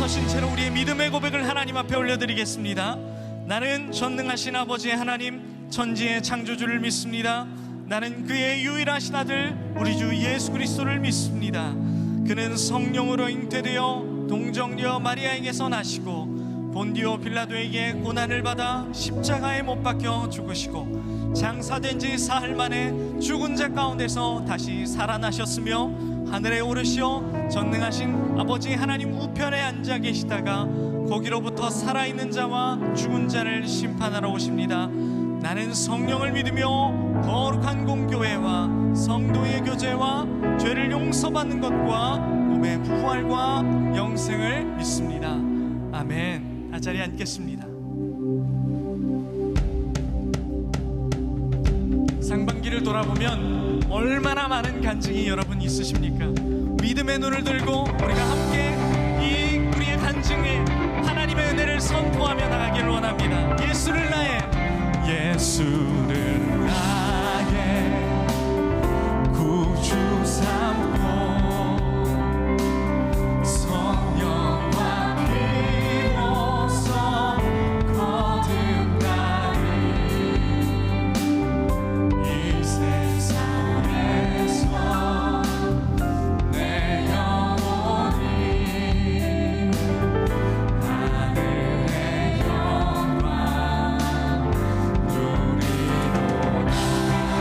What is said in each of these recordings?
서신 채로 우리의 믿음의 고백을 하나님 앞에 올려드리겠습니다. 나는 전능하신 아버지의 하나님, 천지의 창조주를 믿습니다. 나는 그의 유일하신 아들 우리 주 예수 그리스도를 믿습니다. 그는 성령으로 잉태되어 동정녀 마리아에게서 나시고 본디오 빌라도에게 고난을 받아 십자가에 못 박혀 죽으시고 장사된 지 사흘 만에 죽은 자 가운데서 다시 살아나셨으며 하늘에 오르시어 전능하신 아버지 하나님 우편에 앉아 계시다가 거기로부터 살아있는 자와 죽은 자를 심판하러 오십니다. 나는 성령을 믿으며 거룩한 공교회와 성도의 교제와 죄를 용서받는 것과 몸의 부활과 영생을 믿습니다. 아멘. 자리에 앉겠습니다. 상반기를 돌아보면 얼마나 많은 간증이 여러분 있으십니까? 믿음의 눈을 들고 우리가 함께 이 우리의 간증에 하나님의 은혜를 선포하며 나가기를 원합니다. 예수를 나의 구주 삼고 성령과 비로소 거듭나리 이 세상에서 내 영혼이 하늘의 영광 누리도다.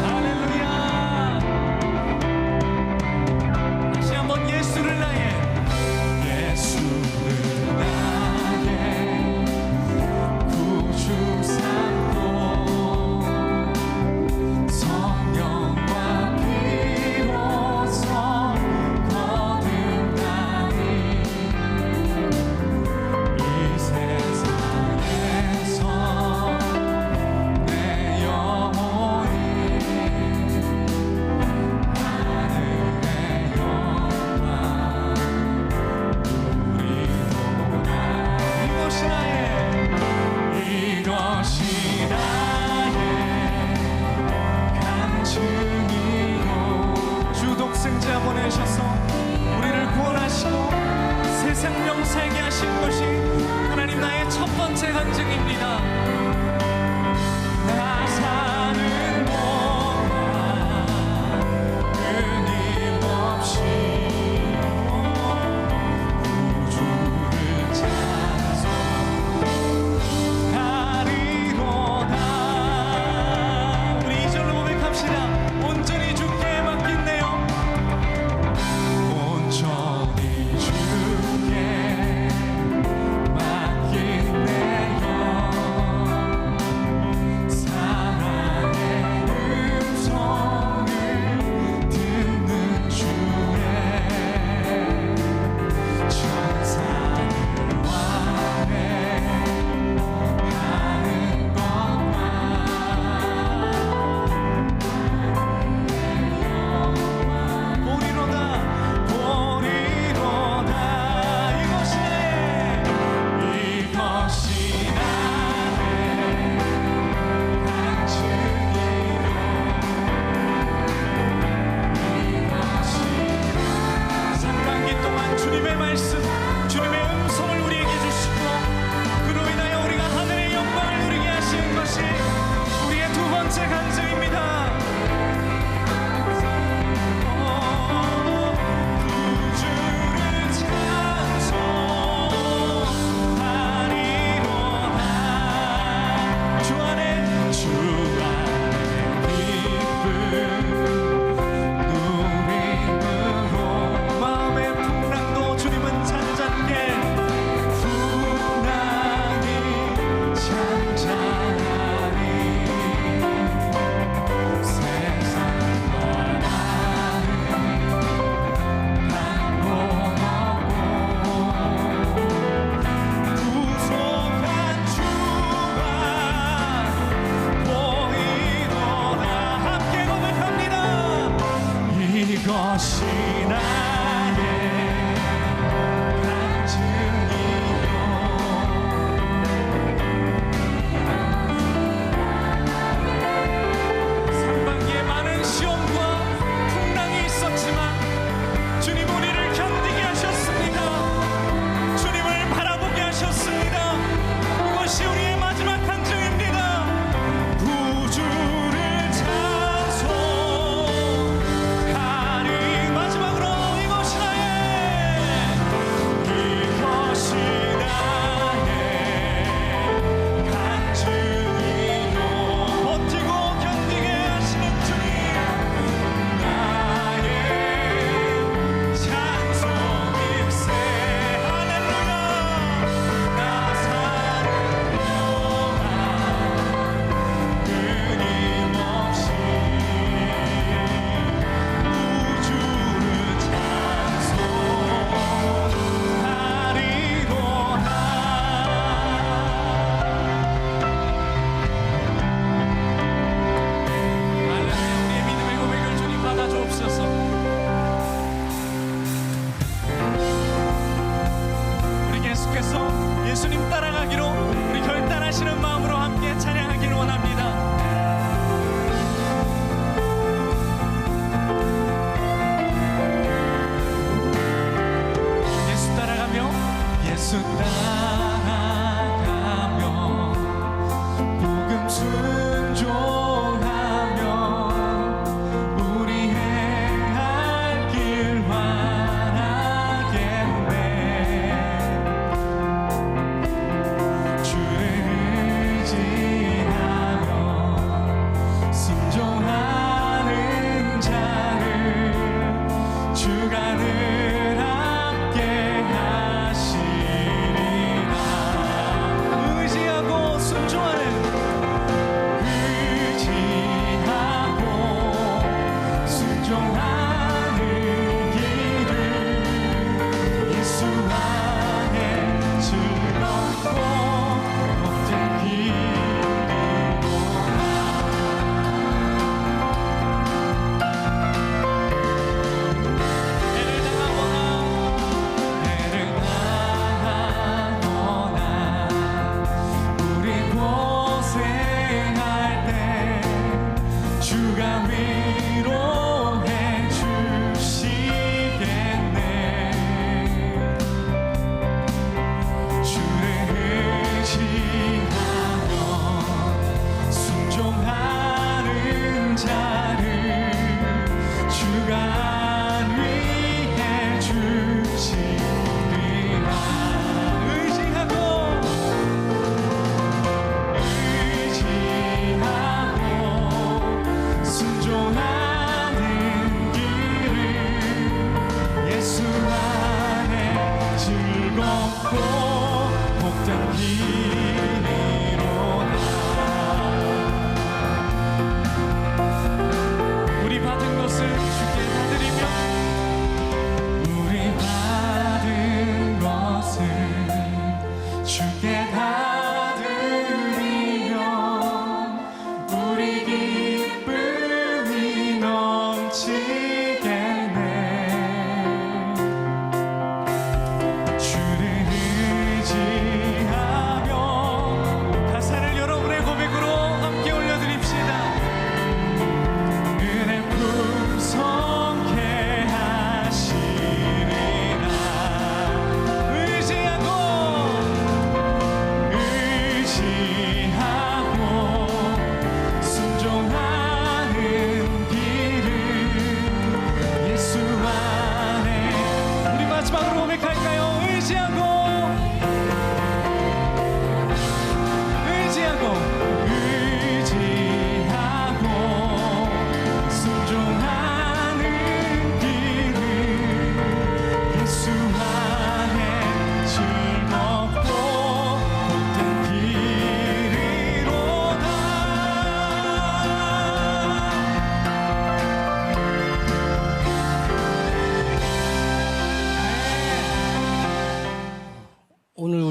할렐루야. 다시 한번 예수를 나의 구주 삼고 성령과 비로소 거듭나리 이 세상에서 내 영혼이 하늘의 영광 누리도다. 이것이 나의 간증이요. 주 독생자 보내셔서 우리를 구원하시고 새 생명 살게 하신 것이 하나님 나의 첫 번째 간증입니다. 나 사는 동안 끊임없이 구주를 찬송하리로다. 우리 이절로 고백합시다. 온전히 주께 맡긴네요. 온전히 주께 맡긴네요.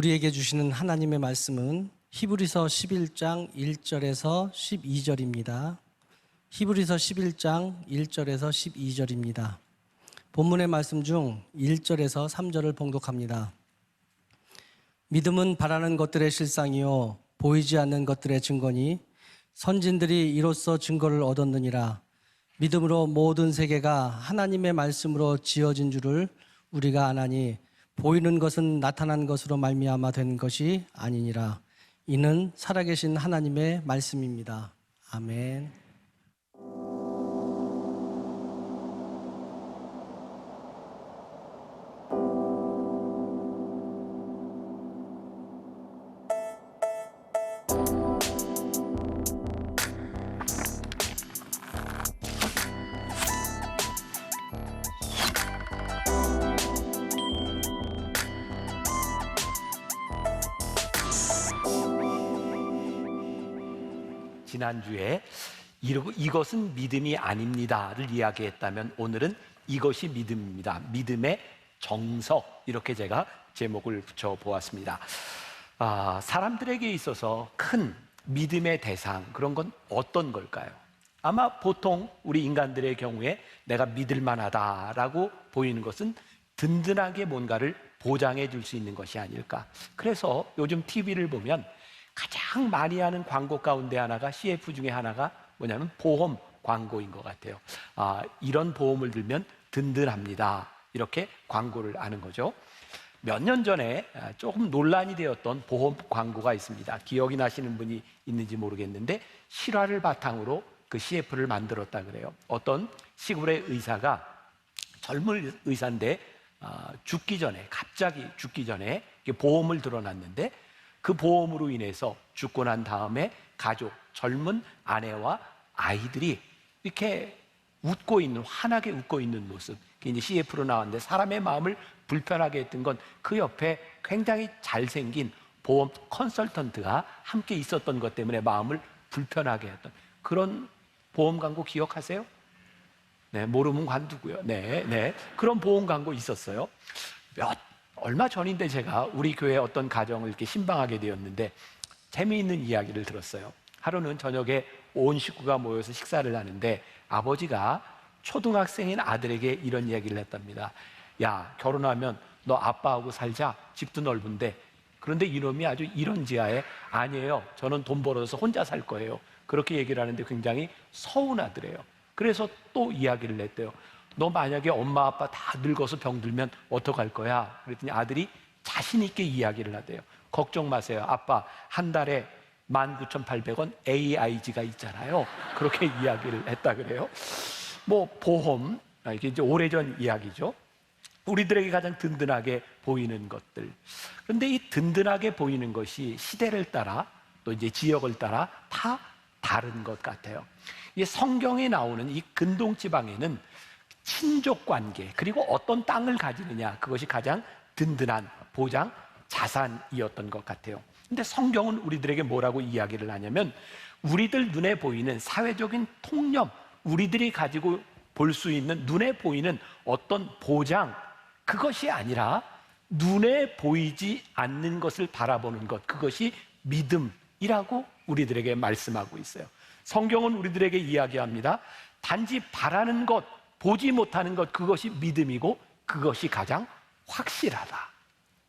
우리에게 주시는 하나님의 말씀은 히브리서 11장 1절에서 12절입니다. 히브리서 11장 1절에서 12절입니다. 본문의 말씀 중 1절에서 3절을 봉독합니다. 믿음은 바라는 것들의 실상이요 보이지 않는 것들의 증거니 선진들이 이로써 증거를 얻었느니라. 믿음으로 모든 세계가 하나님의 말씀으로 지어진 줄을 우리가 아나니 보이는 것은 나타난 것으로 말미암아 된 것이 아니니라. 이는 살아계신 하나님의 말씀입니다. 아멘. 지난주에 이것은 믿음이 아닙니다를 이야기했다면 오늘은 이것이 믿음입니다. 믿음의 정석, 이렇게 제가 제목을 붙여보았습니다. 사람들에게 있어서 큰 믿음의 대상, 그런 건 어떤 걸까요? 아마 보통 우리 인간들의 경우에 내가 믿을 만하다라고 보이는 것은 든든하게 뭔가를 보장해 줄 수 있는 것이 아닐까. 그래서 요즘 TV를 보면 가장 많이 하는 광고 가운데 하나가, CF 중에 하나가 뭐냐면 보험 광고인 것 같아요. 이런 보험을 들면 든든합니다, 이렇게 광고를 하는 거죠. 몇 년 전에 조금 논란이 되었던 보험 광고가 있습니다. 기억이 나시는 분이 있는지 모르겠는데 실화를 바탕으로 그 CF를 만들었다 그래요. 어떤 시골의 의사가, 젊은 의사인데 갑자기 죽기 전에 보험을 들어놨는데 그 보험으로 인해서 죽고 난 다음에 가족, 젊은 아내와 아이들이 이렇게 웃고 있는, 환하게 웃고 있는 모습, 그게 이제 CF로 나왔는데 사람의 마음을 불편하게 했던 건 그 옆에 굉장히 잘생긴 보험 컨설턴트가 함께 있었던 것 때문에 마음을 불편하게 했던 그런 보험 광고 기억하세요? 네, 모르면 관두고요. 네. 그런 보험 광고 있었어요. 얼마 전인데 제가 우리 교회 어떤 가정을 이렇게 신방하게 되었는데 재미있는 이야기를 들었어요. 하루는 저녁에 온 식구가 모여서 식사를 하는데 아버지가 초등학생인 아들에게 이런 이야기를 했답니다. 야, 결혼하면 너 아빠하고 살자. 집도 넓은데. 그런데 이놈이 아주 이런 지하에, 아니에요, 저는 돈 벌어서 혼자 살 거예요, 그렇게 얘기를 하는데 굉장히 서운하더래요. 그래서 또 이야기를 했대요. 너 만약에 엄마 아빠 다 늙어서 병들면 어떡할 거야? 그랬더니 아들이 자신 있게 이야기를 하대요. 걱정 마세요, 아빠 한 달에 19,800원 AIG가 있잖아요. 그렇게 이야기를 했다 그래요. 보험, 이게 이제 오래전 이야기죠. 우리들에게 가장 든든하게 보이는 것들. 그런데 이 든든하게 보이는 것이 시대를 따라 또 이제 지역을 따라 다 다른 것 같아요. 이 성경에 나오는 이 근동 지방에는 친족 관계, 그리고 어떤 땅을 가지느냐, 그것이 가장 든든한 보장, 자산이었던 것 같아요. 근데 성경은 우리들에게 뭐라고 이야기를 하냐면, 우리들 눈에 보이는 사회적인 통념, 우리들이 가지고 볼 수 있는 눈에 보이는 어떤 보장, 그것이 아니라 눈에 보이지 않는 것을 바라보는 것, 그것이 믿음이라고 우리들에게 말씀하고 있어요. 성경은 우리들에게 이야기합니다. 단지 바라는 것, 보지 못하는 것, 그것이 믿음이고 그것이 가장 확실하다.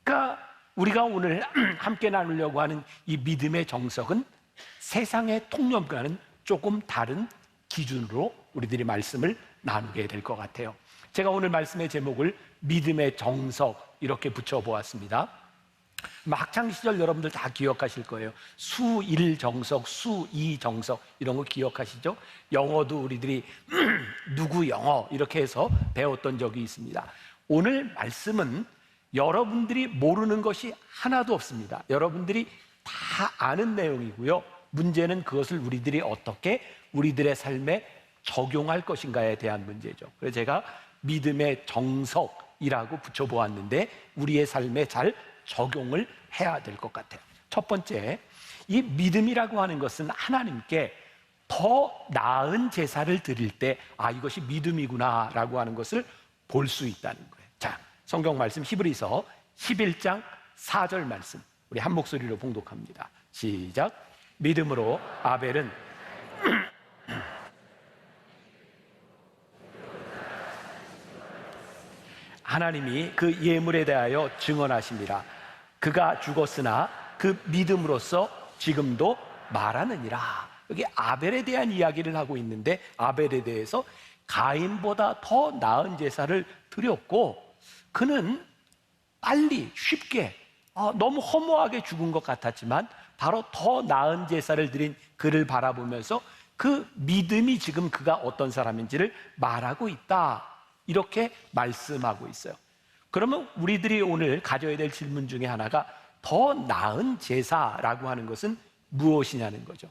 그러니까 우리가 오늘 함께 나누려고 하는 이 믿음의 정석은 세상의 통념과는 조금 다른 기준으로 우리들이 말씀을 나누게 될 것 같아요. 제가 오늘 말씀의 제목을 믿음의 정석, 이렇게 붙여보았습니다. 학창시절 여러분들 다 기억하실 거예요. 수1 정석, 수2 정석, 이런 거 기억하시죠? 영어도 우리들이 누구 영어 이렇게 해서 배웠던 적이 있습니다. 오늘 말씀은 여러분들이 모르는 것이 하나도 없습니다. 여러분들이 다 아는 내용이고요. 문제는 그것을 우리들이 어떻게 우리들의 삶에 적용할 것인가에 대한 문제죠. 그래서 제가 믿음의 정석이라고 붙여보았는데 우리의 삶에 잘 적용을 해야 될 것 같아요. 첫 번째, 이 믿음이라고 하는 것은 하나님께 더 나은 제사를 드릴 때 이것이 믿음이구나 라고 하는 것을 볼 수 있다는 거예요. 자, 성경 말씀 히브리서 11장 4절 말씀 우리 한 목소리로 봉독합니다. 시작. 믿음으로 아벨은 하나님이 그 예물에 대하여 증언하십니다. 그가 죽었으나 그 믿음으로써 지금도 말하느니라. 여기 아벨에 대한 이야기를 하고 있는데, 아벨에 대해서 가인보다 더 나은 제사를 드렸고, 그는 빨리 쉽게 너무 허무하게 죽은 것 같았지만 바로 더 나은 제사를 드린 그를 바라보면서 그 믿음이 지금 그가 어떤 사람인지를 말하고 있다, 이렇게 말씀하고 있어요. 그러면 우리들이 오늘 가져야 될 질문 중에 하나가 더 나은 제사라고 하는 것은 무엇이냐는 거죠.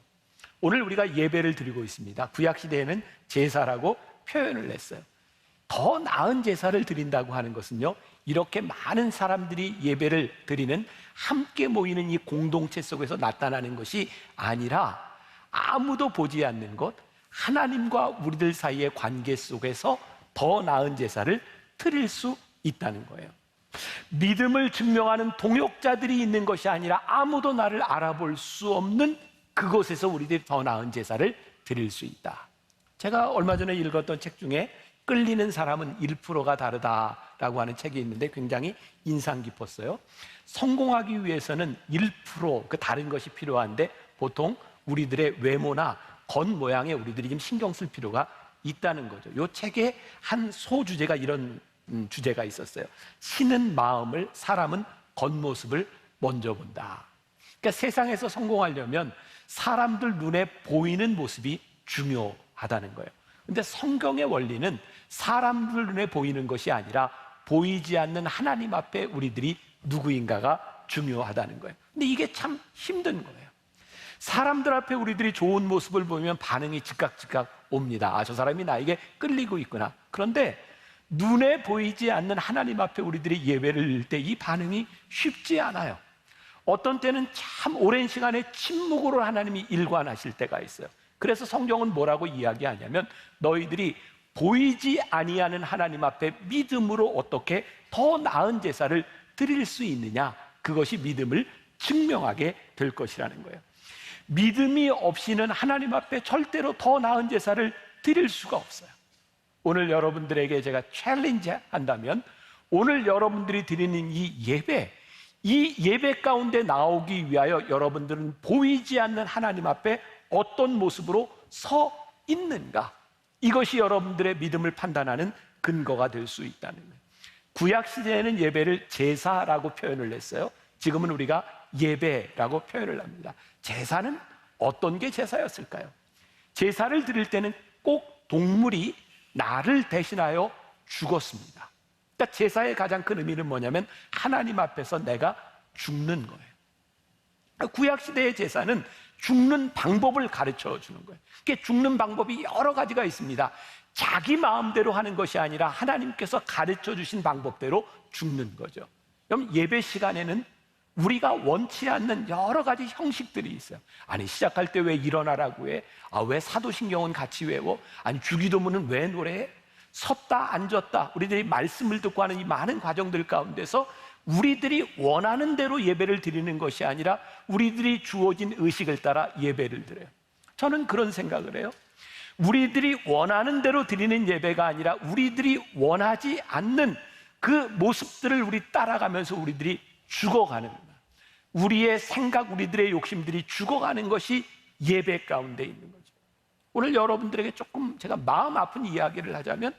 오늘 우리가 예배를 드리고 있습니다. 구약시대에는 제사라고 표현을 했어요. 더 나은 제사를 드린다고 하는 것은요, 이렇게 많은 사람들이 예배를 드리는, 함께 모이는 이 공동체 속에서 나타나는 것이 아니라 아무도 보지 않는 것, 하나님과 우리들 사이의 관계 속에서 더 나은 제사를 드릴 수 있다는 거예요. 믿음을 증명하는 동역자들이 있는 것이 아니라 아무도 나를 알아볼 수 없는 그곳에서 우리들이 더 나은 제사를 드릴 수 있다. 제가 얼마 전에 읽었던 책 중에 끌리는 사람은 1%가 다르다라고 하는 책이 있는데 굉장히 인상 깊었어요. 성공하기 위해서는 1% 그 다른 것이 필요한데, 보통 우리들의 외모나 겉모양에 우리들이 좀 신경 쓸 필요가 있다는 거죠. 이 책의 한 소주제가 이런 주제가 있었어요. 신은 마음을, 사람은 겉모습을 먼저 본다. 그러니까 세상에서 성공하려면 사람들 눈에 보이는 모습이 중요하다는 거예요. 근데 성경의 원리는 사람들 눈에 보이는 것이 아니라 보이지 않는 하나님 앞에 우리들이 누구인가가 중요하다는 거예요. 근데 이게 참 힘든 거예요. 사람들 앞에 우리들이 좋은 모습을 보면 반응이 즉각 옵니다. 저 사람이 나에게 끌리고 있구나. 그런데 눈에 보이지 않는 하나님 앞에 우리들이 예배를 드릴 때 이 반응이 쉽지 않아요. 어떤 때는 참 오랜 시간에 침묵으로 하나님이 일관하실 때가 있어요. 그래서 성경은 뭐라고 이야기하냐면, 너희들이 보이지 아니하는 하나님 앞에 믿음으로 어떻게 더 나은 제사를 드릴 수 있느냐, 그것이 믿음을 증명하게 될 것이라는 거예요. 믿음이 없이는 하나님 앞에 절대로 더 나은 제사를 드릴 수가 없어요. 오늘 여러분들에게 제가 챌린지 한다면, 오늘 여러분들이 드리는 이 예배 가운데 나오기 위하여 여러분들은 보이지 않는 하나님 앞에 어떤 모습으로 서 있는가, 이것이 여러분들의 믿음을 판단하는 근거가 될 수 있다는 거예요. 구약시대에는 예배를 제사라고 표현을 했어요. 지금은 우리가 예배라고 표현을 합니다. 제사는 어떤 게 제사였을까요? 제사를 드릴 때는 꼭 동물이 나를 대신하여 죽었습니다. 그러니까 제사의 가장 큰 의미는 뭐냐면 하나님 앞에서 내가 죽는 거예요. 구약시대의 제사는 죽는 방법을 가르쳐 주는 거예요. 그게 죽는 방법이 여러 가지가 있습니다. 자기 마음대로 하는 것이 아니라 하나님께서 가르쳐 주신 방법대로 죽는 거죠. 그럼 예배 시간에는 우리가 원치 않는 여러 가지 형식들이 있어요. 아니, 시작할 때 왜 일어나라고 해? 왜 사도신경은 같이 외워? 아니, 주기도문은 왜 노래해? 섰다 앉았다, 우리들이 말씀을 듣고 하는 이 많은 과정들 가운데서 우리들이 원하는 대로 예배를 드리는 것이 아니라 우리들이 주어진 의식을 따라 예배를 드려요. 저는 그런 생각을 해요. 우리들이 원하는 대로 드리는 예배가 아니라 우리들이 원하지 않는 그 모습들을 우리 따라가면서 우리들이 죽어가는 거예요. 우리의 생각, 우리들의 욕심들이 죽어가는 것이 예배 가운데 있는 거죠. 오늘 여러분들에게 조금 제가 마음 아픈 이야기를 하자면,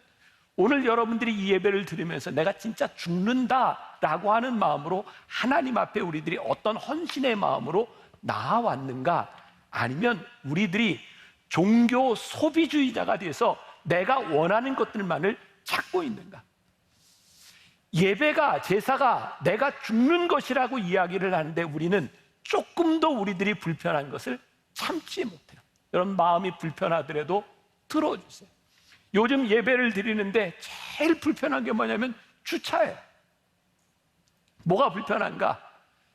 오늘 여러분들이 이 예배를 들으면서 내가 진짜 죽는다라고 하는 마음으로 하나님 앞에 우리들이 어떤 헌신의 마음으로 나아왔는가, 아니면 우리들이 종교 소비주의자가 돼서 내가 원하는 것들만을 찾고 있는가. 예배가, 제사가 내가 죽는 것이라고 이야기를 하는데 우리는 조금 더 우리들이 불편한 것을 참지 못해요. 여러분, 마음이 불편하더라도 들어주세요. 요즘 예배를 드리는데 제일 불편한 게 뭐냐면 주차예요. 뭐가 불편한가?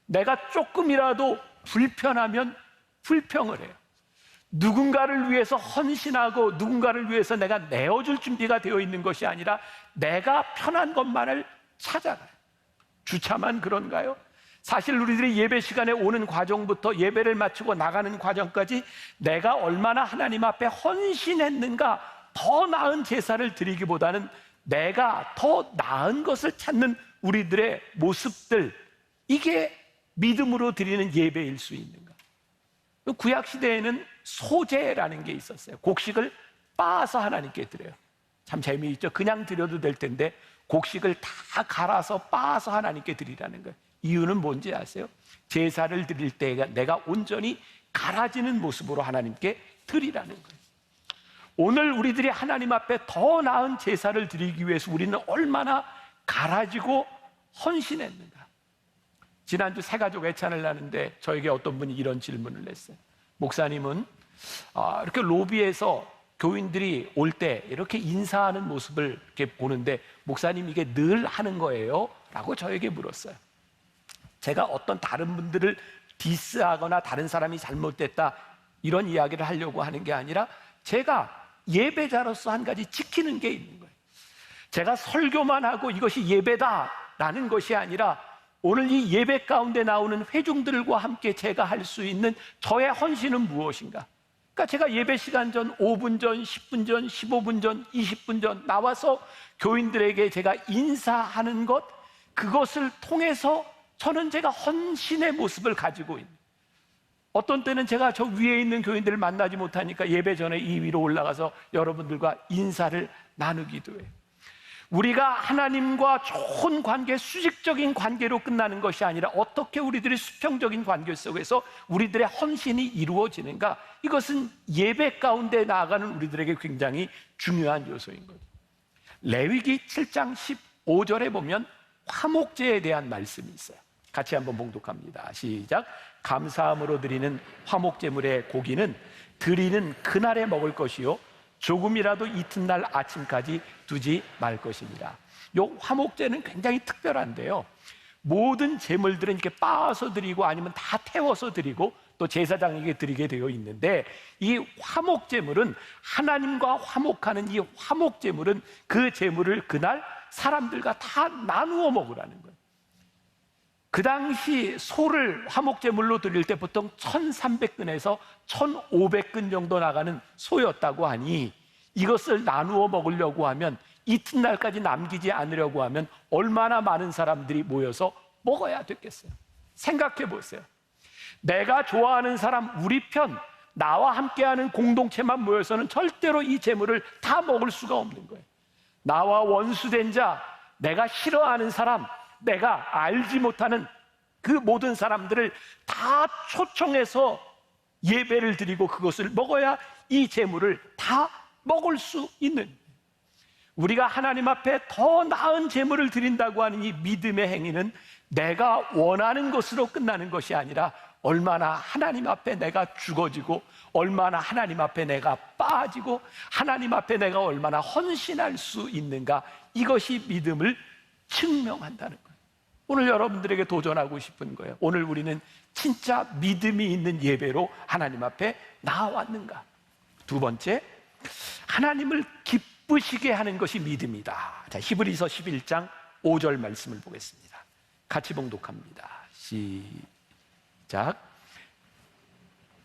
내가 조금이라도 불편하면 불평을 해요. 누군가를 위해서 헌신하고 누군가를 위해서 내가 내어줄 준비가 되어 있는 것이 아니라 내가 편한 것만을 찾아가요. 주차만 그런가요? 사실 우리들이 예배 시간에 오는 과정부터 예배를 마치고 나가는 과정까지 내가 얼마나 하나님 앞에 헌신했는가, 더 나은 제사를 드리기보다는 내가 더 나은 것을 찾는 우리들의 모습들, 이게 믿음으로 드리는 예배일 수 있는가. 구약 시대에는 소제라는 게 있었어요. 곡식을 빻아서 하나님께 드려요. 참 재미있죠. 그냥 드려도 될 텐데 곡식을 다 갈아서 빻아서 하나님께 드리라는 거예요. 이유는 뭔지 아세요? 제사를 드릴 때 내가 온전히 갈아지는 모습으로 하나님께 드리라는 거예요. 오늘 우리들이 하나님 앞에 더 나은 제사를 드리기 위해서 우리는 얼마나 갈아지고 헌신했는가. 지난주 새가족 애찬을 하는데 저에게 어떤 분이 이런 질문을 했어요. 목사님은 이렇게 로비에서 교인들이 올 때 이렇게 인사하는 모습을 이렇게 보는데 목사님 이게 늘 하는 거예요? 라고 저에게 물었어요. 제가 어떤 다른 분들을 디스하거나 다른 사람이 잘못됐다 이런 이야기를 하려고 하는 게 아니라 제가 예배자로서 한 가지 지키는 게 있는 거예요. 제가 설교만 하고 이것이 예배다라는 것이 아니라 오늘 이 예배 가운데 나오는 회중들과 함께 제가 할 수 있는 저의 헌신은 무엇인가? 그러니까 제가 예배 시간 전 5분 전, 10분 전, 15분 전, 20분 전 나와서 교인들에게 제가 인사하는 것, 그것을 통해서 저는 제가 헌신의 모습을 가지고 있는, 어떤 때는 제가 저 위에 있는 교인들을 만나지 못하니까 예배 전에 이 위로 올라가서 여러분들과 인사를 나누기도 해요. 우리가 하나님과 좋은 관계, 수직적인 관계로 끝나는 것이 아니라 어떻게 우리들의 수평적인 관계 속에서 우리들의 헌신이 이루어지는가, 이것은 예배 가운데 나아가는 우리들에게 굉장히 중요한 요소인 거죠. 레위기 7장 15절에 보면 화목제에 대한 말씀이 있어요. 같이 한번 봉독합니다. 시작. 감사함으로 드리는 화목제물의 고기는 드리는 그날에 먹을 것이요 조금이라도 이튿날 아침까지 두지 말 것입니다. 이 화목제는 굉장히 특별한데요, 모든 제물들은 이렇게 빻아서 드리고 아니면 다 태워서 드리고 또 제사장에게 드리게 되어 있는데, 이 화목제물은 하나님과 화목하는 이 화목제물은 그 제물을 그날 사람들과 다 나누어 먹으라는 거예요. 그 당시 소를 화목제물로 드릴 때 보통 1300근에서 1500근 정도 나가는 소였다고 하니, 이것을 나누어 먹으려고 하면, 이튿날까지 남기지 않으려고 하면 얼마나 많은 사람들이 모여서 먹어야 됐겠어요. 생각해 보세요. 내가 좋아하는 사람, 우리 편, 나와 함께하는 공동체만 모여서는 절대로 이 제물을 다 먹을 수가 없는 거예요. 나와 원수된 자, 내가 싫어하는 사람, 내가 알지 못하는 그 모든 사람들을 다 초청해서 예배를 드리고 그것을 먹어야 이 제물을 다 먹을 수 있는, 우리가 하나님 앞에 더 나은 제물을 드린다고 하는 이 믿음의 행위는 내가 원하는 것으로 끝나는 것이 아니라 얼마나 하나님 앞에 내가 죽어지고, 얼마나 하나님 앞에 내가 빠지고, 하나님 앞에 내가 얼마나 헌신할 수 있는가, 이것이 믿음을 증명한다는 거예요. 오늘 여러분들에게 도전하고 싶은 거예요. 오늘 우리는 진짜 믿음이 있는 예배로 하나님 앞에 나아왔는가? 두 번째, 하나님을 기쁘시게 하는 것이 믿음이다. 자, 히브리서 11장 5절 말씀을 보겠습니다. 같이 봉독합니다. 시작.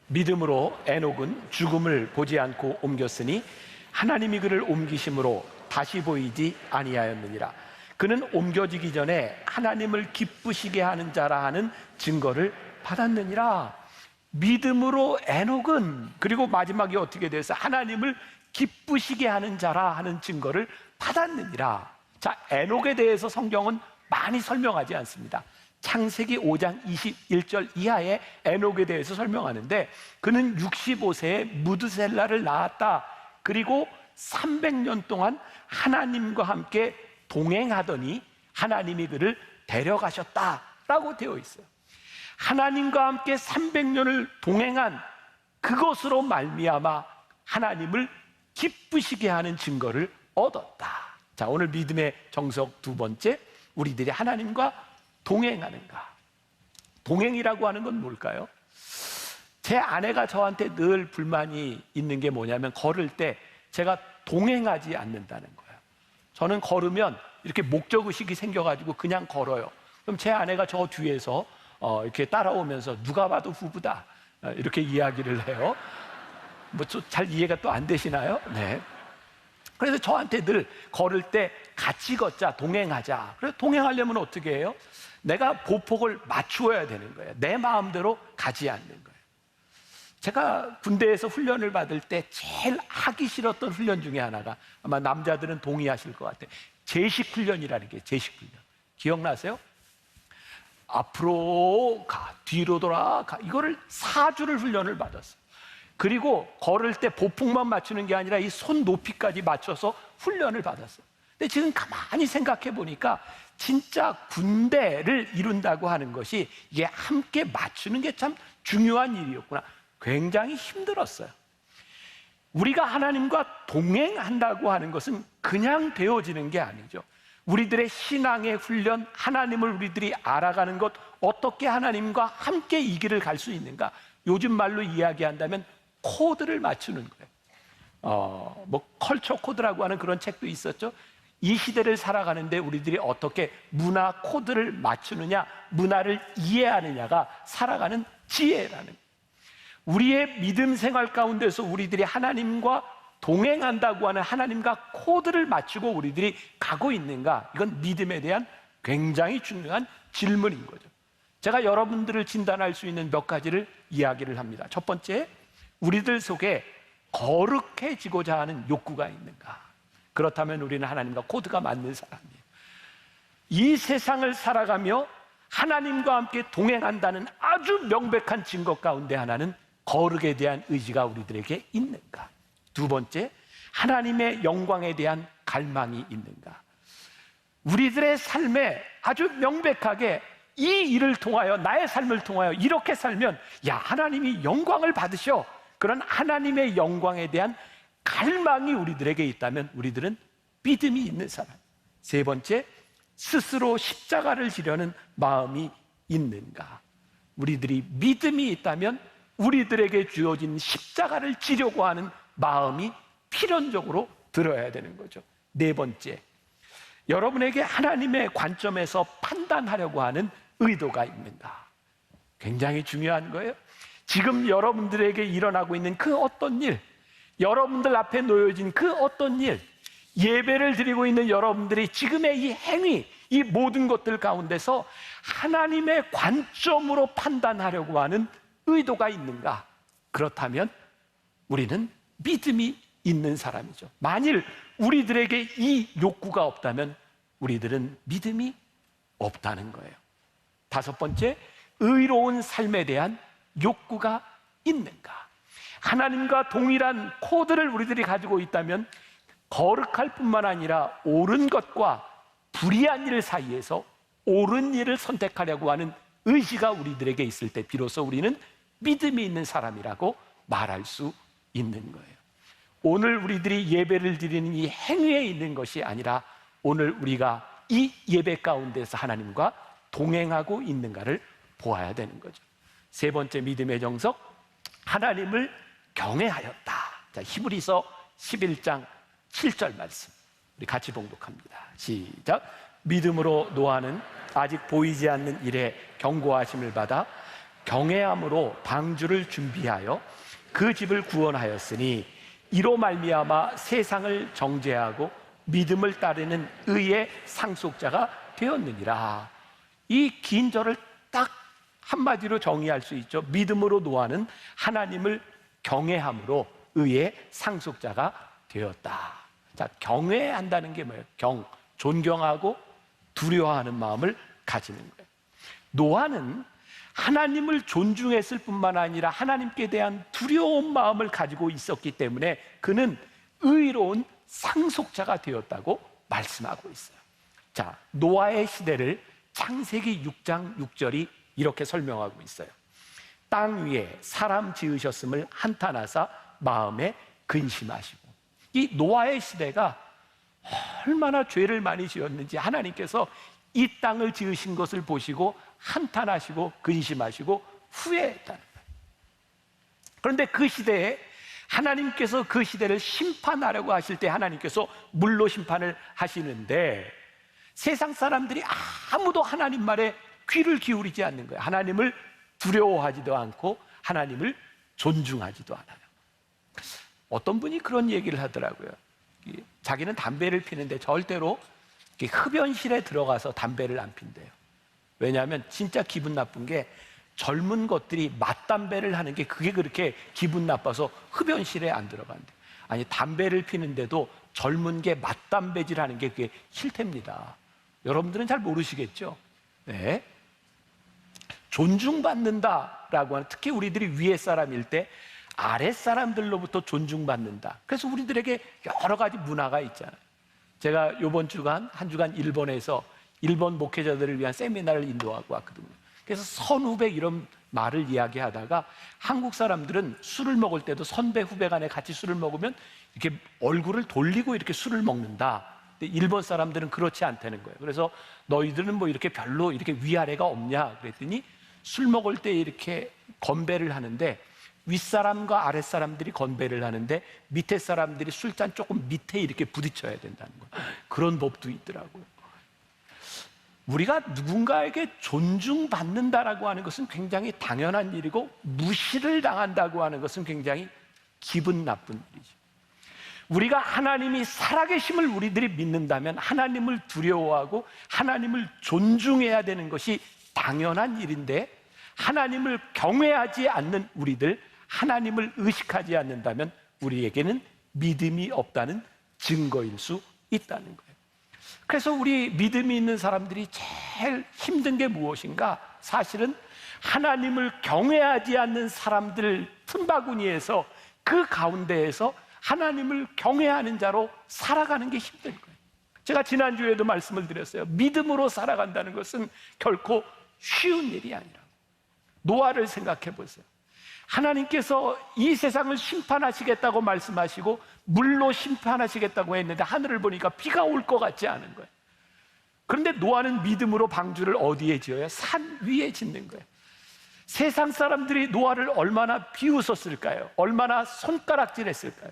믿음으로 에녹은 죽음을 보지 않고 옮겼으니 하나님이 그를 옮기심으로 다시 보이지 아니하였느니라. 그는 옮겨지기 전에 하나님을 기쁘시게 하는 자라 하는 증거를 받았느니라. 믿음으로 에녹은, 그리고 마지막에 어떻게 돼서 하나님을 기쁘시게 하는 자라 하는 증거를 받았느니라. 자, 에녹에 대해서 성경은 많이 설명하지 않습니다. 창세기 5장 21절 이하에 에녹에 대해서 설명하는데, 그는 65세에 무드셀라를 낳았다. 그리고 300년 동안 하나님과 함께 동행하더니 하나님이 그를 데려가셨다라고 되어 있어요. 하나님과 함께 300년을 동행한 그것으로 말미암아 하나님을 기쁘시게 하는 증거를 얻었다. 자, 오늘 믿음의 정석 두 번째, 우리들이 하나님과 동행하는가. 동행이라고 하는 건 뭘까요? 제 아내가 저한테 늘 불만이 있는 게 뭐냐면, 걸을 때 제가 동행하지 않는다는 거예요. 저는 걸으면 이렇게 목적의식이 생겨가지고 그냥 걸어요. 그럼 제 아내가 저 뒤에서 이렇게 따라오면서 누가 봐도 부부다 이렇게 이야기를 해요. 뭐 잘 이해가 또 안 되시나요? 네. 그래서 저한테 늘 걸을 때 같이 걷자, 동행하자. 그래서 동행하려면 어떻게 해요? 내가 보폭을 맞추어야 되는 거예요. 내 마음대로 가지 않는 거예요. 제가 군대에서 훈련을 받을 때 제일 하기 싫었던 훈련 중에 하나가, 아마 남자들은 동의하실 것 같아요. 제식 훈련이라는 게, 제식 훈련. 기억나세요? 앞으로 가, 뒤로 돌아가. 이거를 4주를 훈련을 받았어요. 그리고 걸을 때 보폭만 맞추는 게 아니라 이 손 높이까지 맞춰서 훈련을 받았어요. 근데 지금 가만히 생각해 보니까 진짜 군대를 이룬다고 하는 것이 이게 함께 맞추는 게 참 중요한 일이었구나. 굉장히 힘들었어요. 우리가 하나님과 동행한다고 하는 것은 그냥 되어지는 게 아니죠. 우리들의 신앙의 훈련, 하나님을 우리들이 알아가는 것, 어떻게 하나님과 함께 이 길을 갈 수 있는가. 요즘 말로 이야기한다면 코드를 맞추는 거예요. 뭐 컬처 코드라고 하는 그런 책도 있었죠. 이 시대를 살아가는데 우리들이 어떻게 문화 코드를 맞추느냐, 문화를 이해하느냐가 살아가는 지혜라는 거예요. 우리의 믿음 생활 가운데서 우리들이 하나님과 동행한다고 하는 하나님과 코드를 맞추고 우리들이 가고 있는가? 이건 믿음에 대한 굉장히 중요한 질문인 거죠. 제가 여러분들을 진단할 수 있는 몇 가지를 이야기를 합니다. 첫 번째, 우리들 속에 거룩해지고자 하는 욕구가 있는가? 그렇다면 우리는 하나님과 코드가 맞는 사람이에요. 이 세상을 살아가며 하나님과 함께 동행한다는 아주 명백한 증거 가운데 하나는 거룩에 대한 의지가 우리들에게 있는가? 두 번째, 하나님의 영광에 대한 갈망이 있는가? 우리들의 삶에 아주 명백하게 이 일을 통하여, 나의 삶을 통하여 이렇게 살면 야, 하나님이 영광을 받으셔. 그런 하나님의 영광에 대한 갈망이 우리들에게 있다면 우리들은 믿음이 있는 사람. 세 번째, 스스로 십자가를 지려는 마음이 있는가? 우리들이 믿음이 있다면 우리들에게 주어진 십자가를 지려고 하는 마음이 필연적으로 들어야 되는 거죠. 네 번째, 여러분에게 하나님의 관점에서 판단하려고 하는 의도가 있는가? 굉장히 중요한 거예요. 지금 여러분들에게 일어나고 있는 그 어떤 일, 여러분들 앞에 놓여진 그 어떤 일, 예배를 드리고 있는 여러분들이 지금의 이 행위, 이 모든 것들 가운데서 하나님의 관점으로 판단하려고 하는 의도가 있는가? 그렇다면 우리는 믿음이 있는 사람이죠. 만일 우리들에게 이 욕구가 없다면 우리들은 믿음이 없다는 거예요. 다섯 번째, 의로운 삶에 대한 욕구가 있는가? 하나님과 동일한 코드를 우리들이 가지고 있다면 거룩할 뿐만 아니라 옳은 것과 불의한 일 사이에서 옳은 일을 선택하려고 하는 의지가 우리들에게 있을 때 비로소 우리는 믿음이 있는 사람이라고 말할 수 있는 거예요. 오늘 우리들이 예배를 드리는 이 행위에 있는 것이 아니라 오늘 우리가 이 예배 가운데서 하나님과 동행하고 있는가를 보아야 되는 거죠. 세 번째 믿음의 정석, 하나님을 경외하였다. 자, 히브리서 11장 7절 말씀 우리 같이 봉독합니다. 시작. 믿음으로 노아는 아직 보이지 않는 일에 경고하심을 받아 경외함으로 방주를 준비하여 그 집을 구원하였으니 이로 말미암아 세상을 정죄하고 믿음을 따르는 의의 상속자가 되었느니라. 이 긴 절을 딱 한마디로 정의할 수 있죠. 믿음으로 노아는 하나님을 경외함으로 의의 상속자가 되었다. 자, 경외한다는 게 뭐예요? 존경하고 두려워하는 마음을 가지는 거예요. 노아는 하나님을 존중했을 뿐만 아니라 하나님께 대한 두려운 마음을 가지고 있었기 때문에 그는 의로운 상속자가 되었다고 말씀하고 있어요. 자, 노아의 시대를 창세기 6장 6절이 이렇게 설명하고 있어요. 땅 위에 사람 지으셨음을 한탄하사 마음에 근심하시고. 이 노아의 시대가 얼마나 죄를 많이 지었는지 하나님께서 이 땅을 지으신 것을 보시고 한탄하시고 근심하시고 후회했다는 거예요. 그런데 그 시대에 하나님께서 그 시대를 심판하려고 하실 때 하나님께서 물로 심판을 하시는데 세상 사람들이 아무도 하나님 말에 귀를 기울이지 않는 거예요. 하나님을 두려워하지도 않고 하나님을 존중하지도 않아요. 어떤 분이 그런 얘기를 하더라고요. 자기는 담배를 피는데 절대로 흡연실에 들어가서 담배를 안 핀대요. 왜냐하면 진짜 기분 나쁜 게 젊은 것들이 맞담배를 하는 게 그게 그렇게 기분 나빠서 흡연실에 안 들어간대. 아니, 담배를 피는데도 젊은 게 맞담배질 하는 게 그게 싫답니다. 여러분들은 잘 모르시겠죠? 네. 존중받는다라고 하는, 특히 우리들이 위에 사람일 때 아랫 사람들로부터 존중받는다. 그래서 우리들에게 여러 가지 문화가 있잖아요. 제가 이번 주간 한 주간 일본에서 일본 목회자들을 위한 세미나를 인도하고 왔거든요. 그래서 선후배 이런 말을 이야기하다가 한국 사람들은 술을 먹을 때도 선배 후배 간에 같이 술을 먹으면 이렇게 얼굴을 돌리고 이렇게 술을 먹는다. 근데 일본 사람들은 그렇지 않다는 거예요. 그래서 너희들은 뭐 이렇게 별로 이렇게 위아래가 없냐 그랬더니 술 먹을 때 이렇게 건배를 하는데 윗사람과 아랫사람들이 건배를 하는데 밑에 사람들이 술잔 조금 밑에 이렇게 부딪혀야 된다는 거예요. 그런 법도 있더라고요. 우리가 누군가에게 존중받는다라고 하는 것은 굉장히 당연한 일이고, 무시를 당한다고 하는 것은 굉장히 기분 나쁜 일이죠. 우리가 하나님이 살아계심을 우리들이 믿는다면 하나님을 두려워하고 하나님을 존중해야 되는 것이 당연한 일인데, 하나님을 경외하지 않는 우리들, 하나님을 의식하지 않는다면 우리에게는 믿음이 없다는 증거일 수 있다는 거예요. 그래서 우리 믿음이 있는 사람들이 제일 힘든 게 무엇인가? 사실은 하나님을 경외하지 않는 사람들 틈바구니에서, 그 가운데에서 하나님을 경외하는 자로 살아가는 게 힘든 거예요. 제가 지난주에도 말씀을 드렸어요. 믿음으로 살아간다는 것은 결코 쉬운 일이 아니라. 노아를 생각해 보세요. 하나님께서 이 세상을 심판하시겠다고 말씀하시고 물로 심판하시겠다고 했는데 하늘을 보니까 비가 올 것 같지 않은 거예요. 그런데 노아는 믿음으로 방주를 어디에 지어요? 산 위에 짓는 거예요. 세상 사람들이 노아를 얼마나 비웃었을까요? 얼마나 손가락질했을까요?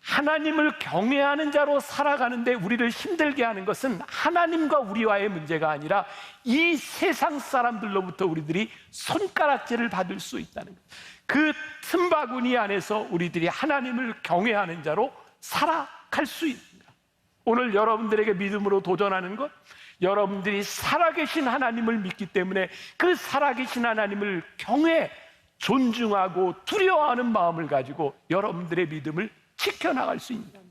하나님을 경외하는 자로 살아가는데 우리를 힘들게 하는 것은 하나님과 우리와의 문제가 아니라 이 세상 사람들로부터 우리들이 손가락질을 받을 수 있다는 거예요. 그 틈바구니 안에서 우리들이 하나님을 경외하는 자로 살아갈 수 있습니다. 오늘 여러분들에게 믿음으로 도전하는 것, 여러분들이 살아계신 하나님을 믿기 때문에 그 살아계신 하나님을 경외, 존중하고 두려워하는 마음을 가지고 여러분들의 믿음을 지켜나갈 수 있는 거예요.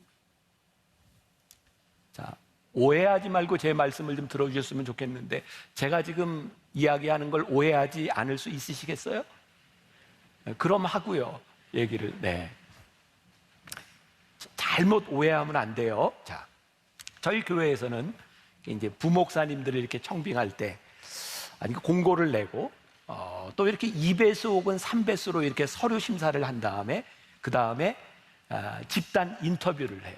자, 오해하지 말고 제 말씀을 좀 들어주셨으면 좋겠는데, 제가 지금 이야기하는 걸 오해하지 않을 수 있으시겠어요? 그럼 하고요, 얘기를. 네. 잘못 오해하면 안 돼요. 자, 저희 교회에서는 이제 부목사님들을 이렇게 청빙할 때, 아니, 공고를 내고, 또 이렇게 2배수 혹은 3배수로 이렇게 서류 심사를 한 다음에, 그 다음에 집단 인터뷰를 해요.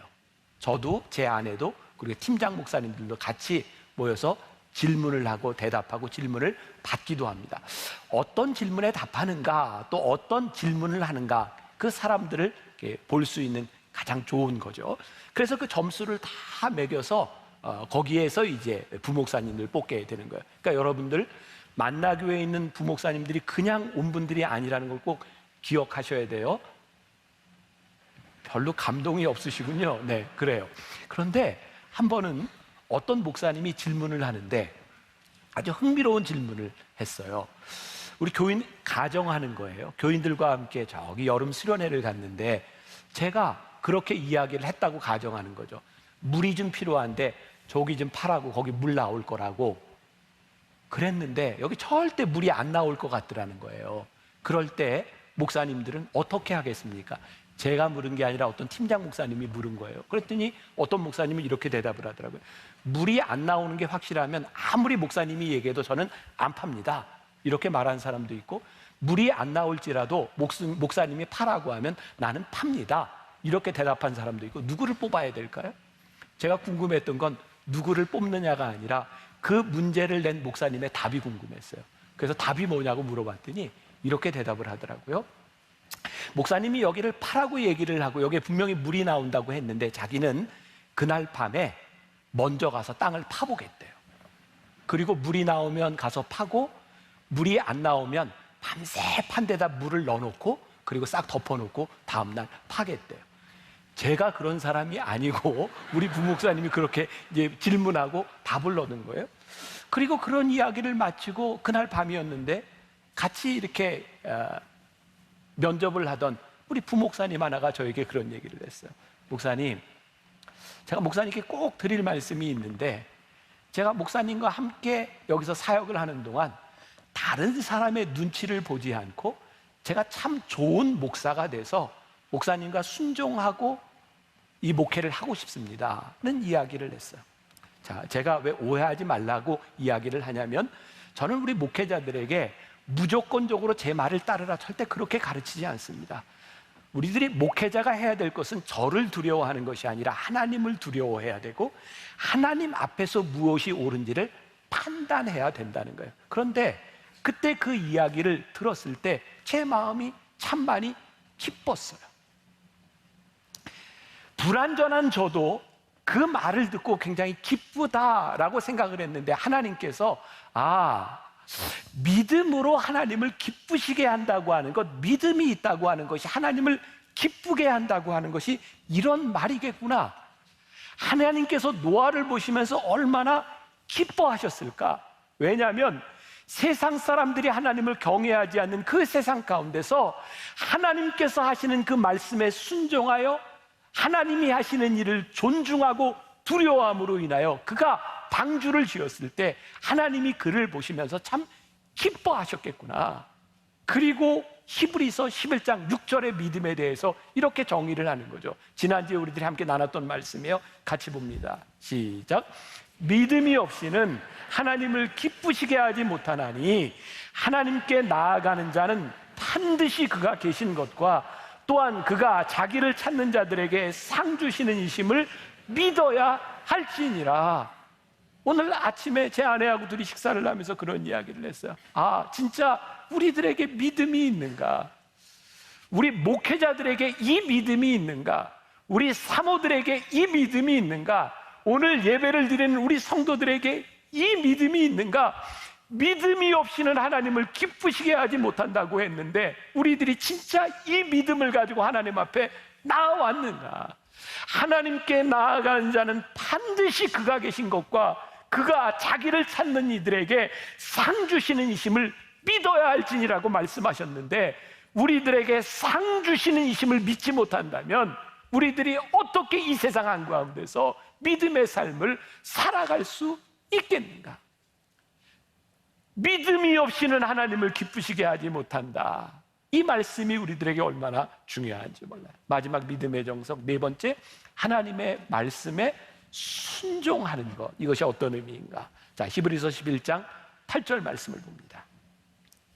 저도 제 아내도 그리고 팀장 목사님들도 같이 모여서 질문을 하고 대답하고 질문을 받기도 합니다. 어떤 질문에 답하는가, 또 어떤 질문을 하는가, 그 사람들을 볼 수 있는 가장 좋은 거죠. 그래서 그 점수를 다 매겨서 거기에서 이제 부목사님들 뽑게 되는 거예요. 그러니까 여러분들, 만나교회에 있는 부목사님들이 그냥 온 분들이 아니라는 걸 꼭 기억하셔야 돼요. 별로 감동이 없으시군요. 네, 그래요. 그런데 한 번은 어떤 목사님이 질문을 하는데 아주 흥미로운 질문을 했어요. 우리 교인 가정하는 거예요. 교인들과 함께 저기 여름 수련회를 갔는데 제가 그렇게 이야기를 했다고 가정하는 거죠. 물이 좀 필요한데 저기 좀 파라고, 거기 물 나올 거라고 그랬는데 여기 절대 물이 안 나올 것 같더라는 거예요. 그럴 때 목사님들은 어떻게 하겠습니까? 제가 물은 게 아니라 어떤 팀장 목사님이 물은 거예요. 그랬더니 어떤 목사님은 이렇게 대답을 하더라고요. 물이 안 나오는 게 확실하면 아무리 목사님이 얘기해도 저는 안 팝니다. 이렇게 말하는 사람도 있고, 물이 안 나올지라도 목사님이 파라고 하면 나는 팝니다. 이렇게 대답한 사람도 있고, 누구를 뽑아야 될까요? 제가 궁금했던 건 누구를 뽑느냐가 아니라 그 문제를 낸 목사님의 답이 궁금했어요. 그래서 답이 뭐냐고 물어봤더니 이렇게 대답을 하더라고요. 목사님이 여기를 파라고 얘기를 하고 여기에 분명히 물이 나온다고 했는데 자기는 그날 밤에 먼저 가서 땅을 파보겠대요. 그리고 물이 나오면 가서 파고, 물이 안 나오면 밤새 판 데다 물을 넣어놓고 그리고 싹 덮어놓고 다음날 파겠대요. 제가 그런 사람이 아니고 우리 부목사님이 그렇게 이제 질문하고 답을 넣는 거예요. 그리고 그런 이야기를 마치고 그날 밤이었는데 같이 이렇게 면접을 하던 우리 부목사님 하나가 저에게 그런 얘기를 했어요. 목사님, 제가 목사님께 꼭 드릴 말씀이 있는데, 제가 목사님과 함께 여기서 사역을 하는 동안 다른 사람의 눈치를 보지 않고 제가 참 좋은 목사가 돼서 목사님과 순종하고 이 목회를 하고 싶습니다는 이야기를 했어요. 자, 제가 왜 오해하지 말라고 이야기를 하냐면, 저는 우리 목회자들에게 무조건적으로 제 말을 따르라 절대 그렇게 가르치지 않습니다. 우리들이 목회자가 해야 될 것은 저를 두려워하는 것이 아니라 하나님을 두려워해야 되고, 하나님 앞에서 무엇이 옳은지를 판단해야 된다는 거예요. 그런데 그때 그 이야기를 들었을 때 제 마음이 참 많이 기뻤어요. 불완전한 저도 그 말을 듣고 굉장히 기쁘다라고 생각을 했는데, 하나님께서 믿음으로 하나님을 기쁘시게 한다고 하는 것, 믿음이 있다고 하는 것이 하나님을 기쁘게 한다고 하는 것이 이런 말이겠구나. 하나님께서 노아를 보시면서 얼마나 기뻐하셨을까? 왜냐하면 세상 사람들이 하나님을 경외하지 않는 그 세상 가운데서 하나님께서 하시는 그 말씀에 순종하여 하나님이 하시는 일을 존중하고 두려워함으로 인하여 그가 방주를 지었을 때 하나님이 그를 보시면서 참 기뻐하셨겠구나. 그리고 히브리서 11장 6절의 믿음에 대해서 이렇게 정의를 하는 거죠. 지난주에 우리들이 함께 나눴던 말씀이에요. 같이 봅니다. 시작. 믿음이 없이는 하나님을 기쁘시게 하지 못하나니 하나님께 나아가는 자는 반드시 그가 계신 것과 또한 그가 자기를 찾는 자들에게 상 주시는 이심을 믿어야 할지니라. 오늘 아침에 제 아내하고 둘이 식사를 하면서 그런 이야기를 했어요. 진짜 우리들에게 믿음이 있는가? 우리 목회자들에게 이 믿음이 있는가? 우리 사모들에게 이 믿음이 있는가? 오늘 예배를 드리는 우리 성도들에게 이 믿음이 있는가? 믿음이 없이는 하나님을 기쁘시게 하지 못한다고 했는데, 우리들이 진짜 이 믿음을 가지고 하나님 앞에 나아왔는가? 하나님께 나아가는 자는 반드시 그가 계신 것과 그가 자기를 찾는 이들에게 상 주시는 이심을 믿어야 할지니라고 말씀하셨는데, 우리들에게 상 주시는 이심을 믿지 못한다면 우리들이 어떻게 이 세상 한가운데서 믿음의 삶을 살아갈 수 있겠는가? 믿음이 없이는 하나님을 기쁘시게 하지 못한다. 이 말씀이 우리들에게 얼마나 중요한지 몰라요. 마지막 믿음의 정석, 네 번째, 하나님의 말씀에 순종하는 것. 이것이 어떤 의미인가? 자, 히브리서 11장 8절 말씀을 봅니다.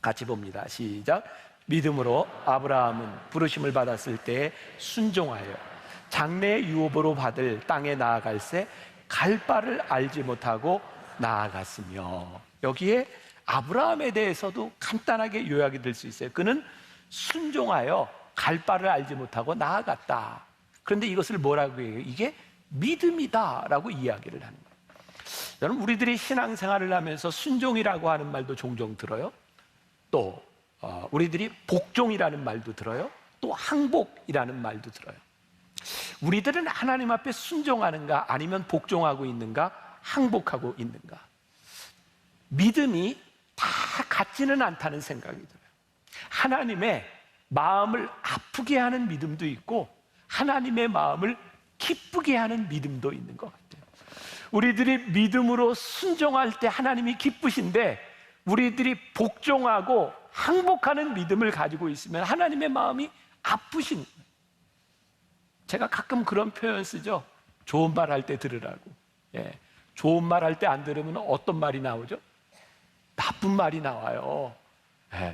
같이 봅니다. 시작. 믿음으로 아브라함은 부르심을 받았을 때에 순종하여 장래 유업으로 받을 땅에 나아갈새 갈 바를 알지 못하고 나아갔으며. 여기에 아브라함에 대해서도 간단하게 요약이 될 수 있어요. 그는 순종하여 갈 바를 알지 못하고 나아갔다. 그런데 이것을 뭐라고 해요? 이게 믿음이다라고 이야기를 하는 거예요. 여러분, 우리들이 신앙생활을 하면서 순종이라고 하는 말도 종종 들어요. 또 우리들이 복종이라는 말도 들어요. 또 항복이라는 말도 들어요. 우리들은 하나님 앞에 순종하는가, 아니면 복종하고 있는가, 항복하고 있는가? 믿음이 다 같지는 않다는 생각이 들어요. 하나님의 마음을 아프게 하는 믿음도 있고 하나님의 마음을 기쁘게 하는 믿음도 있는 것 같아요. 우리들이 믿음으로 순종할 때 하나님이 기쁘신데, 우리들이 복종하고 항복하는 믿음을 가지고 있으면 하나님의 마음이 아프신 거예요. 제가 가끔 그런 표현 쓰죠. 좋은 말 할 때 들으라고. 좋은 말 할 때 안 들으면 어떤 말이 나오죠? 나쁜 말이 나와요.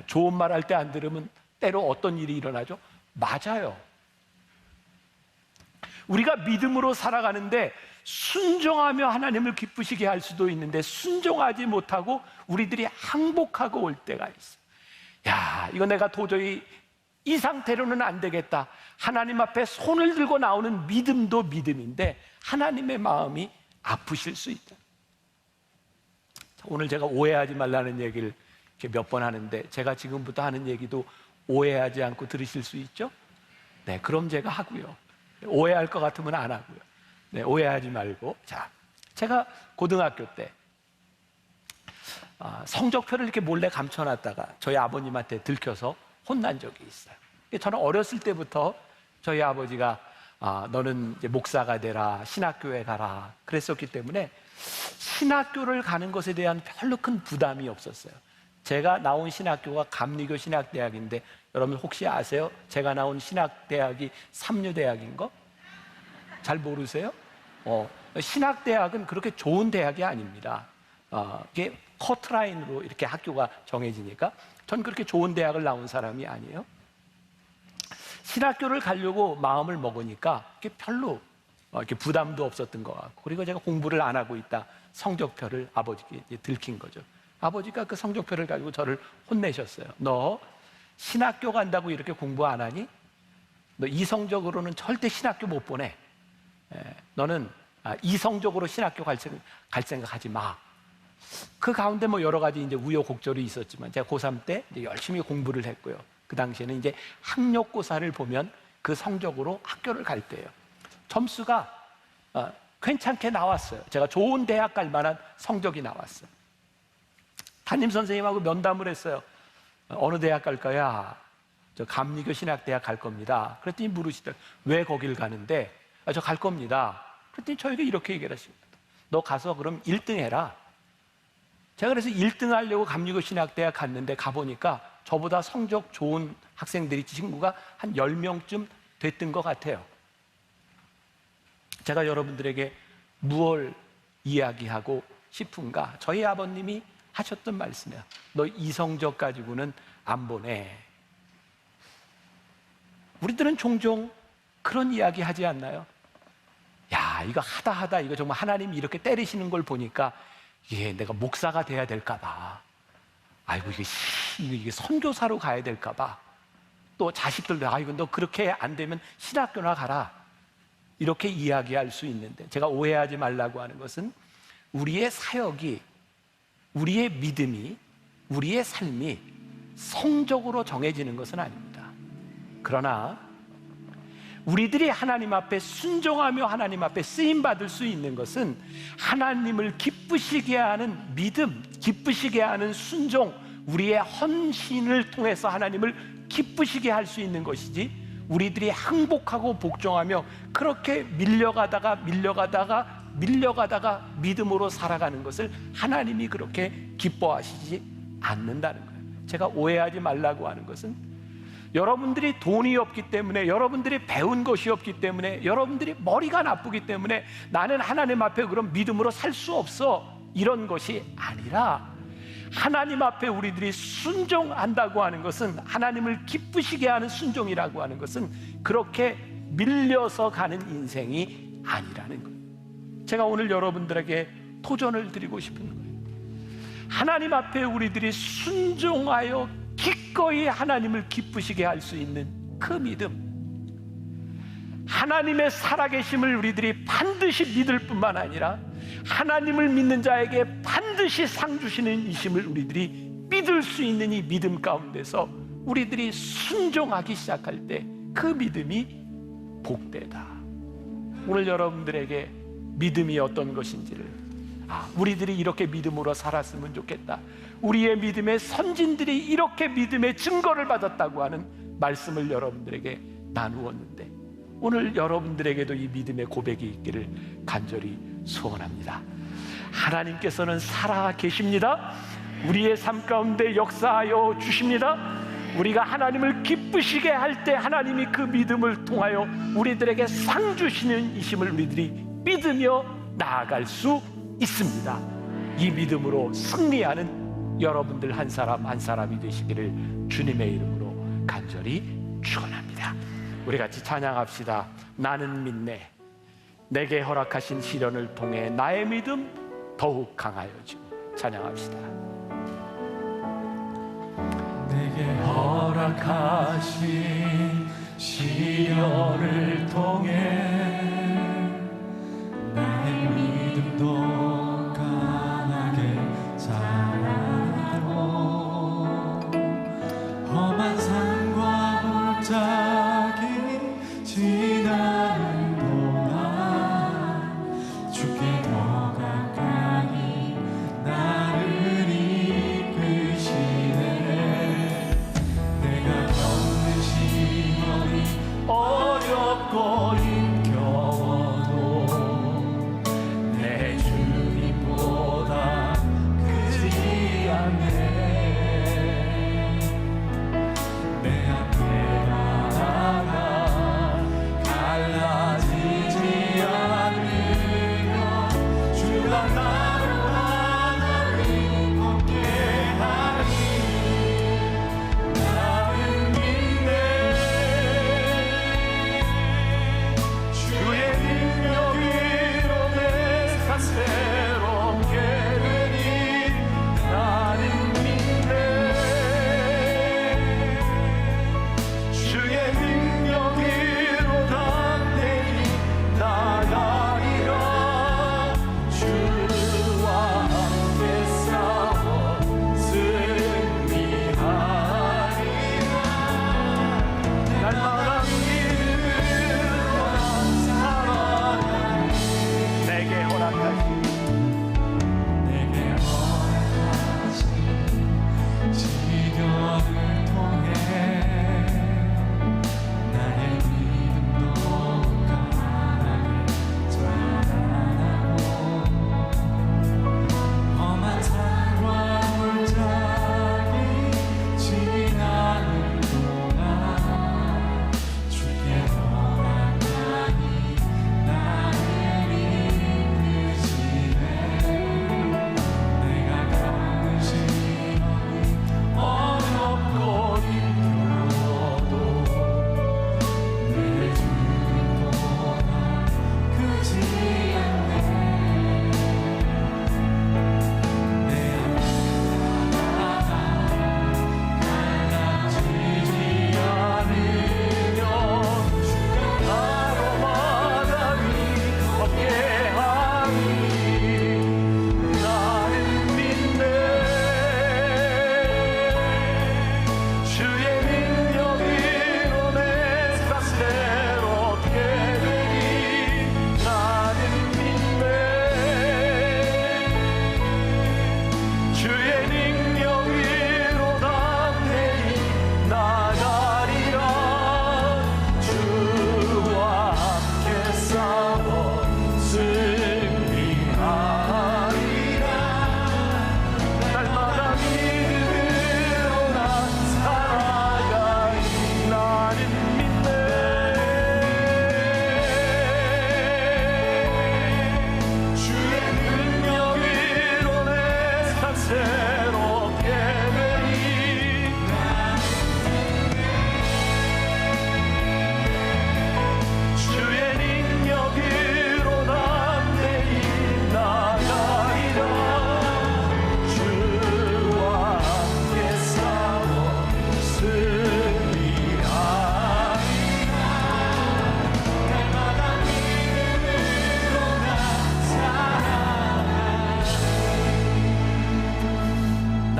좋은 말 할 때 안 들으면 때로 어떤 일이 일어나죠? 맞아요. 우리가 믿음으로 살아가는데 순종하며 하나님을 기쁘시게 할 수도 있는데, 순종하지 못하고 우리들이 항복하고 올 때가 있어요. 야, 이거 내가 도저히 이 상태로는 안 되겠다. 하나님 앞에 손을 들고 나오는 믿음도 믿음인데 하나님의 마음이 아프실 수 있다. 오늘 제가 오해하지 말라는 얘기를 몇 번 하는데 제가 지금부터 하는 얘기도 오해하지 않고 들으실 수 있죠? 네, 그럼 제가 하고요. 오해할 것 같으면 안 하고요. 네, 오해하지 말고. 자, 제가 고등학교 때 성적표를 이렇게 몰래 감춰놨다가 저희 아버님한테 들켜서 혼난 적이 있어요. 저는 어렸을 때부터 저희 아버지가 너는 이제 목사가 되라, 신학교에 가라 그랬었기 때문에 신학교를 가는 것에 대한 별로 큰 부담이 없었어요. 제가 나온 신학교가 감리교 신학대학인데 여러분 혹시 아세요? 제가 나온 신학대학이 삼류대학인 거? 잘 모르세요? 신학대학은 그렇게 좋은 대학이 아닙니다. 이게 커트라인으로 이렇게 학교가 정해지니까 전 그렇게 좋은 대학을 나온 사람이 아니에요. 신학교를 가려고 마음을 먹으니까 이게 별로 이렇게 부담도 없었던 것 같고, 그리고 제가 공부를 안 하고 있다 성적표를 아버지께 들킨 거죠. 아버지가 그 성적표를 가지고 저를 혼내셨어요. 너 신학교 간다고 이렇게 공부 안 하니? 너 이성적으로는 절대 신학교 못 보내. 너는 이성적으로 신학교 갈 생각하지 마. 그 가운데 뭐 여러 가지 이제 우여곡절이 있었지만 제가 고3 때 이제 열심히 공부를 했고요. 그 당시에는 이제 학력고사를 보면 그 성적으로 학교를 갈 때예요. 점수가 괜찮게 나왔어요. 제가 좋은 대학 갈 만한 성적이 나왔어요. 담임 선생님하고 면담을 했어요. 어느 대학 갈 거야? 저 감리교 신학대학 갈 겁니다. 그랬더니 물으시더라고요. 왜 거길 가는데? 저 갈 겁니다. 그랬더니 저에게 이렇게 얘기를 하십니다. 너 가서 그럼 1등 해라. 제가 그래서 1등 하려고 감리교 신학대학 갔는데 가보니까 저보다 성적 좋은 학생들이 친구가 한 10명쯤 됐던 것 같아요. 제가 여러분들에게 무엇을 이야기하고 싶은가? 저희 아버님이 하셨던 말씀이야. 너 이성적 가지고는 안 보내. 우리들은 종종 그런 이야기 하지 않나요? 야, 이거 하다 이거 정말 하나님이 이렇게 때리시는 걸 보니까 내가 목사가 돼야 될까 봐. 아이고 이게 선교사로 가야 될까 봐. 또 자식들도 이거 너 그렇게 안 되면 신학교나 가라. 이렇게 이야기할 수 있는데 제가 오해하지 말라고 하는 것은 우리의 사역이, 우리의 믿음이, 우리의 삶이 성적으로 정해지는 것은 아닙니다. 그러나 우리들이 하나님 앞에 순종하며 하나님 앞에 쓰임받을 수 있는 것은 하나님을 기쁘시게 하는 믿음, 기쁘시게 하는 순종, 우리의 헌신을 통해서 하나님을 기쁘시게 할 수 있는 것이지, 우리들이 항복하고 복종하며 그렇게 밀려가다가 믿음으로 살아가는 것을 하나님이 그렇게 기뻐하시지 않는다는 거예요. 제가 오해하지 말라고 하는 것은 여러분들이 돈이 없기 때문에, 여러분들이 배운 것이 없기 때문에, 여러분들이 머리가 나쁘기 때문에 나는 하나님 앞에 그럼 믿음으로 살 수 없어, 이런 것이 아니라 하나님 앞에 우리들이 순종한다고 하는 것은, 하나님을 기쁘시게 하는 순종이라고 하는 것은 그렇게 밀려서 가는 인생이 아니라는 거예요. 제가 오늘 여러분들에게 도전을 드리고 싶은 거예요. 하나님 앞에 우리들이 순종하여 기꺼이 하나님을 기쁘시게 할 수 있는 그 믿음, 하나님의 살아계심을 우리들이 반드시 믿을 뿐만 아니라 하나님을 믿는 자에게 반드시 상 주시는 이심을 우리들이 믿을 수 있는 이 믿음 가운데서 우리들이 순종하기 시작할 때 그 믿음이 복되다. 오늘 여러분들에게 믿음이 어떤 것인지를, 우리들이 이렇게 믿음으로 살았으면 좋겠다, 우리의 믿음의 선진들이 이렇게 믿음의 증거를 받았다고 하는 말씀을 여러분들에게 나누었는데, 오늘 여러분들에게도 이 믿음의 고백이 있기를 간절히 소원합니다. 하나님께서는 살아 계십니다. 우리의 삶 가운데 역사하여 주십니다. 우리가 하나님을 기쁘시게 할 때 하나님이 그 믿음을 통하여 우리들에게 상 주시는 이심을 우리들이 믿으며 나아갈 수 있습니다. 이 믿음으로 승리하는 여러분들 한 사람 한 사람이 되시기를 주님의 이름으로 간절히 축원합니다. 우리 같이 찬양합시다. 나는 믿네. 내게 허락하신 시련을 통해 나의 믿음 더욱 강하여지고. 찬양합시다. 내게 허락하신 시련을 통해 나의 믿음도 강하게 자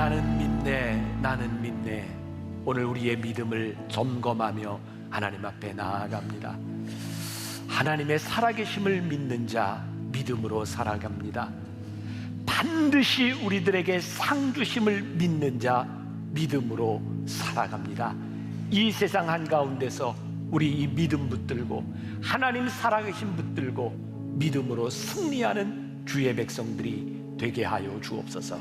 나는 믿네, 나는 믿네. 오늘 우리의 믿음을 점검하며 하나님 앞에 나아갑니다. 하나님의 살아계심을 믿는 자 믿음으로 살아갑니다. 반드시 우리들에게 상 주심을 믿는 자 믿음으로 살아갑니다. 이 세상 한가운데서 우리 이 믿음 붙들고 하나님 살아계신 붙들고 믿음으로 승리하는 주의 백성들이 되게 하여 주옵소서.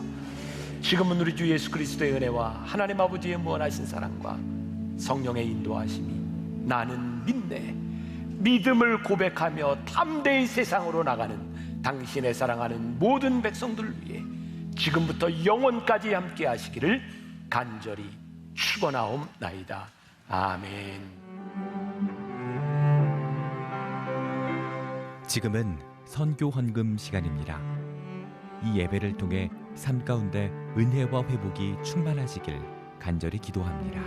지금은 우리 주 예수 그리스도의 은혜와 하나님 아버지의 무한하신 사랑과 성령의 인도하심이 나는 믿네, 믿음을 고백하며 담대히 세상으로 나가는 당신의 사랑하는 모든 백성들을 위해 지금부터 영원까지 함께 하시기를 간절히 축원하옵나이다. 아멘. 지금은 선교 헌금 시간입니다. 이 예배를 통해 삶 가운데 은혜와 회복이 충만하시길 간절히 기도합니다.